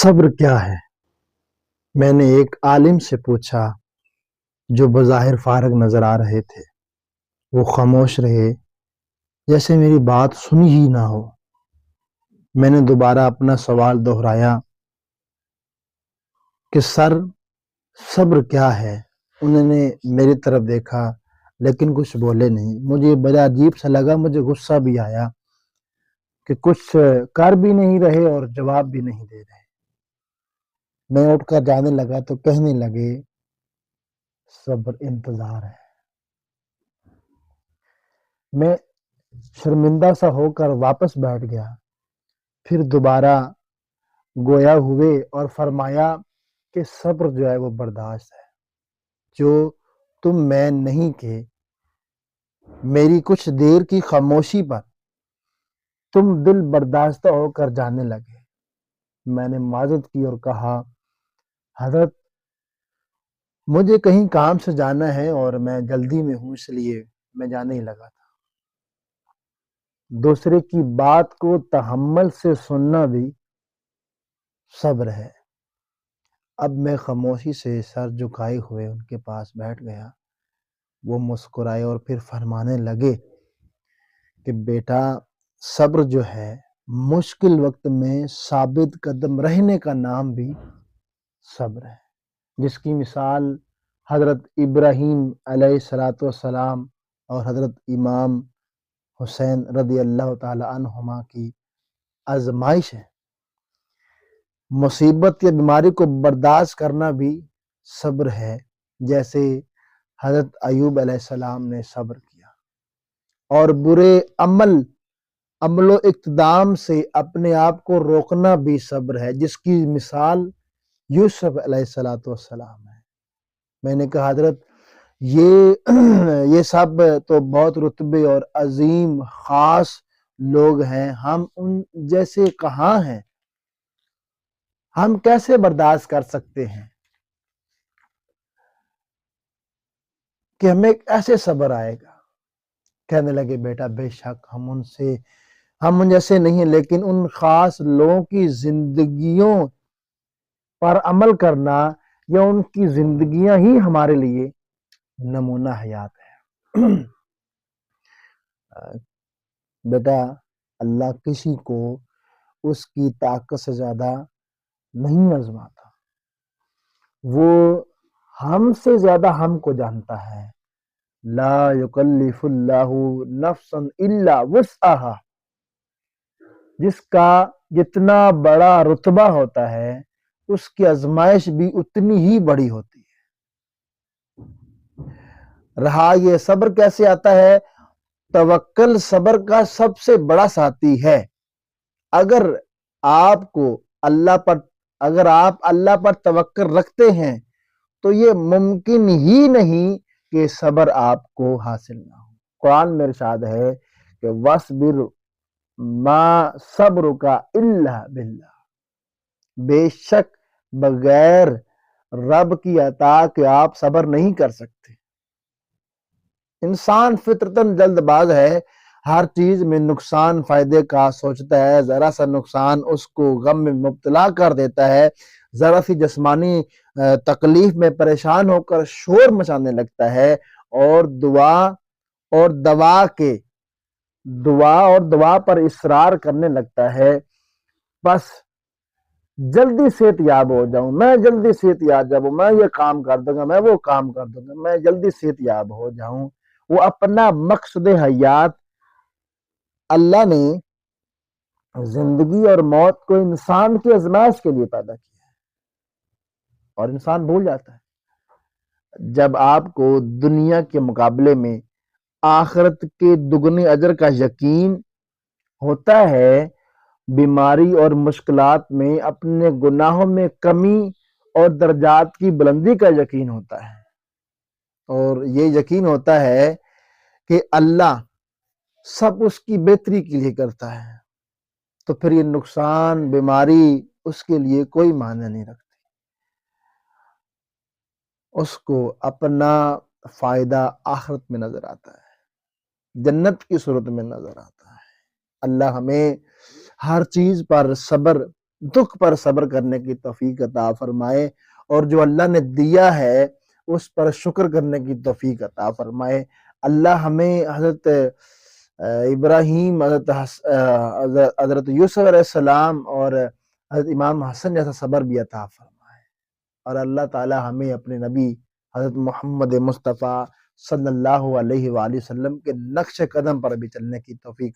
صبر کیا ہے؟ میں نے ایک عالم سے پوچھا جو بظاہر فارغ نظر آ رہے تھے۔ وہ خاموش رہے جیسے میری بات سنی ہی نہ ہو۔ میں نے دوبارہ اپنا سوال دہرایا کہ سر صبر کیا ہے؟ انہوں نے میری طرف دیکھا لیکن کچھ بولے نہیں۔ مجھے بڑا عجیب سا لگا، مجھے غصہ بھی آیا کہ کچھ کر بھی نہیں رہے اور جواب بھی نہیں دے رہے۔ میں اٹھ کر جانے لگا تو کہنے لگے صبر انتظار ہے۔ میں شرمندہ سا ہو کر واپس بیٹھ گیا، پھر دوبارہ گویا ہوئے اور فرمایا کہ صبر جو ہے وہ برداشت ہے۔ جو تم میں نہیں کہ میری کچھ دیر کی خاموشی پر تم دل برداشتہ ہو کر جانے لگے۔ میں نے معذرت کی اور کہا حضرت مجھے کہیں کام سے جانا ہے اور میں جلدی میں ہوں، اس لیے میں جانے ہی لگا تھا۔ دوسرے کی بات کو تحمل سے سننا بھی صبر ہے۔ اب میں خاموشی سے سر جھکائے ہوئے ان کے پاس بیٹھ گیا۔ وہ مسکرائے اور پھر فرمانے لگے کہ بیٹا صبر جو ہے مشکل وقت میں ثابت قدم رہنے کا نام بھی صبر ہے، جس کی مثال حضرت ابراہیم علیہ السلام اور حضرت امام حسین رضی اللہ تعالی عنہما کی آزمائش ہے۔ مصیبت یا بیماری کو برداشت کرنا بھی صبر ہے، جیسے حضرت ایوب علیہ السلام نے صبر کیا۔ اور برے عمل و اقتدام سے اپنے آپ کو روکنا بھی صبر ہے، جس کی مثال یوسف علیہ السلام ہے۔ میں نے کہا حضرت یہ سب تو بہت رتبے اور عظیم خاص لوگ ہیں، ہم ان جیسے کہاں ہیں؟ ہم کیسے برداشت کر سکتے ہیں کہ ہمیں ایسے صبر آئے گا؟ کہنے لگے بیٹا بے شک ہم ان جیسے نہیں ہیں، لیکن ان خاص لوگوں کی زندگیوں پر عمل کرنا یا ان کی زندگیاں ہی ہمارے لیے نمونہ حیات ہے۔ بیٹا اللہ کسی کو اس کی طاقت سے زیادہ نہیں آزماتا، وہ ہم سے زیادہ ہم کو جانتا ہے۔ لا یکلف اللہ نفسا الا وسعها، جس کا جتنا بڑا رتبہ ہوتا ہے اس کی آزمائش بھی اتنی ہی بڑی ہوتی ہے۔ رہا یہ صبر کیسے آتا ہے، توکل صبر کا سب سے بڑا ساتھی ہے۔ اگر آپ اللہ پر توکل رکھتے ہیں تو یہ ممکن ہی نہیں کہ صبر آپ کو حاصل نہ ہو۔ قرآن میں ارشاد ہے کہ وَاصْبِرْ مَا صَبْرُكَ إِلَّا بِاللَّهِ، بے شک بغیر رب کی عطا کہ آپ صبر نہیں کر سکتے۔ انسان فطرتاً جلد باز ہے، ہر چیز میں نقصان فائدے کا سوچتا ہے، ذرا سا نقصان اس کو غم میں مبتلا کر دیتا ہے، ذرا سی جسمانی تکلیف میں پریشان ہو کر شور مچانے لگتا ہے اور دعا پر اصرار کرنے لگتا ہے۔ بس جلدی صحت یاب ہو جاؤں، میں جلدی صحت یاب ہوں، میں یہ کام کر دوں گا، میں وہ کام کر دوں گا، میں جلدی صحت یاب ہو جاؤں۔ وہ اپنا مقصد حیات، اللہ نے زندگی اور موت کو انسان کی آزمائش کے لیے پیدا کیا ہے، اور انسان بھول جاتا ہے۔ جب آپ کو دنیا کے مقابلے میں آخرت کے دگنے اجر کا یقین ہوتا ہے، بیماری اور مشکلات میں اپنے گناہوں میں کمی اور درجات کی بلندی کا یقین ہوتا ہے، اور یہ یقین ہوتا ہے کہ اللہ سب اس کی بہتری کے لیے کرتا ہے، تو پھر یہ نقصان بیماری اس کے لیے کوئی معنی نہیں رکھتی۔ اس کو اپنا فائدہ آخرت میں نظر آتا ہے، جنت کی صورت میں نظر آتا ہے۔ اللہ ہمیں ہر چیز پر صبر دکھ پر صبر کرنے کی توفیق عطا فرمائے، اور جو اللہ نے دیا ہے اس پر شکر کرنے کی توفیق عطا فرمائے۔ اللہ ہمیں حضرت ابراہیم، حضرت یوسف علیہ السلام اور حضرت امام حسن جیسا صبر بھی عطا فرمائے، اور اللہ تعالی ہمیں اپنے نبی حضرت محمد مصطفیٰ صلی اللہ علیہ وآلہ وسلم کے نقش قدم پر بھی چلنے کی توفیق